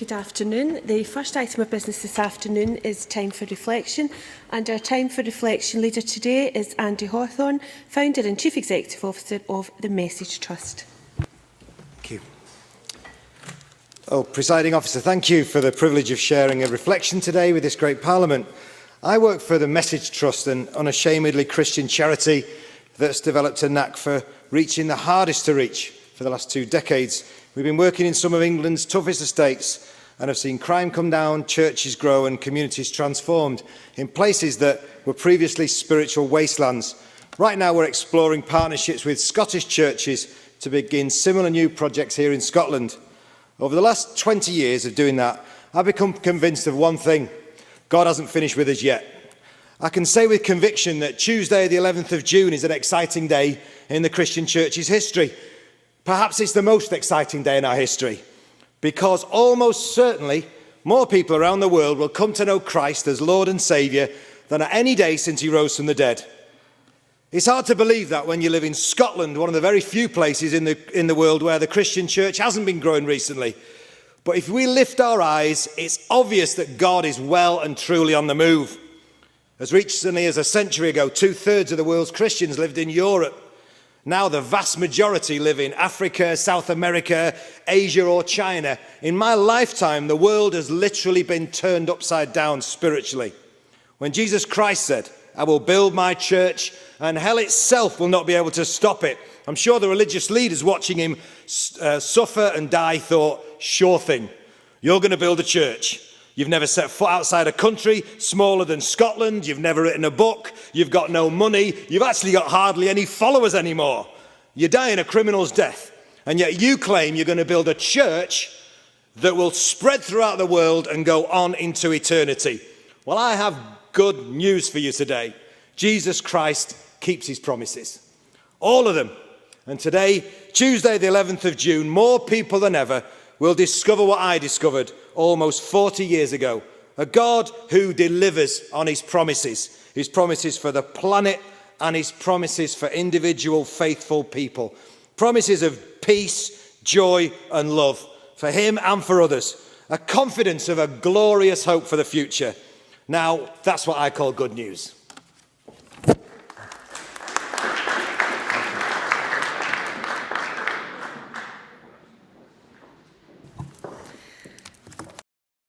Good afternoon. The first item of business this afternoon is time for reflection, and our time for reflection leader today is Andy-Hawthorn, founder and chief executive officer of the Message Trust. Thank you. Presiding officer, thank you for the privilege of sharing a reflection today with this great Parliament. I work for the Message Trust, an unashamedly Christian charity that's developed a knack for reaching the hardest to reach for the last 2 decades. We've been working in some of England's toughest estates and have seen crime come down, churches grow and communities transformed in places that were previously spiritual wastelands. Right now we're exploring partnerships with Scottish churches to begin similar new projects here in Scotland. Over the last 20 years of doing that, I've become convinced of one thing: God hasn't finished with us yet. I can say with conviction that Tuesday the 11th of June is an exciting day in the Christian Church's history. Perhaps it's the most exciting day in our history, because almost certainly more people around the world will come to know Christ as Lord and Saviour than at any day since he rose from the dead. It's hard to believe that when you live in Scotland, one of the very few places in the world where the Christian church hasn't been growing recently. But if we lift our eyes, it's obvious that God is well and truly on the move. As recently as a century ago, 2/3 of the world's Christians lived in Europe. Now the vast majority live in Africa, South America, Asia or China. In my lifetime, the world has literally been turned upside down spiritually. When Jesus Christ said, "I will build my church and hell itself will not be able to stop it," I'm sure the religious leaders watching him suffer and die thought, "Sure thing, you're going to build a church. You've never set foot outside a country smaller than Scotland. You've never written a book. You've got no money. You've actually got hardly any followers anymore. You're dying a criminal's death. And yet you claim you're going to build a church that will spread throughout the world and go on into eternity." Well, I have good news for you today. Jesus Christ keeps his promises. All of them. And today, Tuesday the 11th of June, more people than ever will discover what I discovered almost 40 years ago: a God who delivers on his promises for the planet and his promises for individual faithful people. Promises of peace, joy and love for him and for others. A confidence of a glorious hope for the future. Now, that's what I call good news.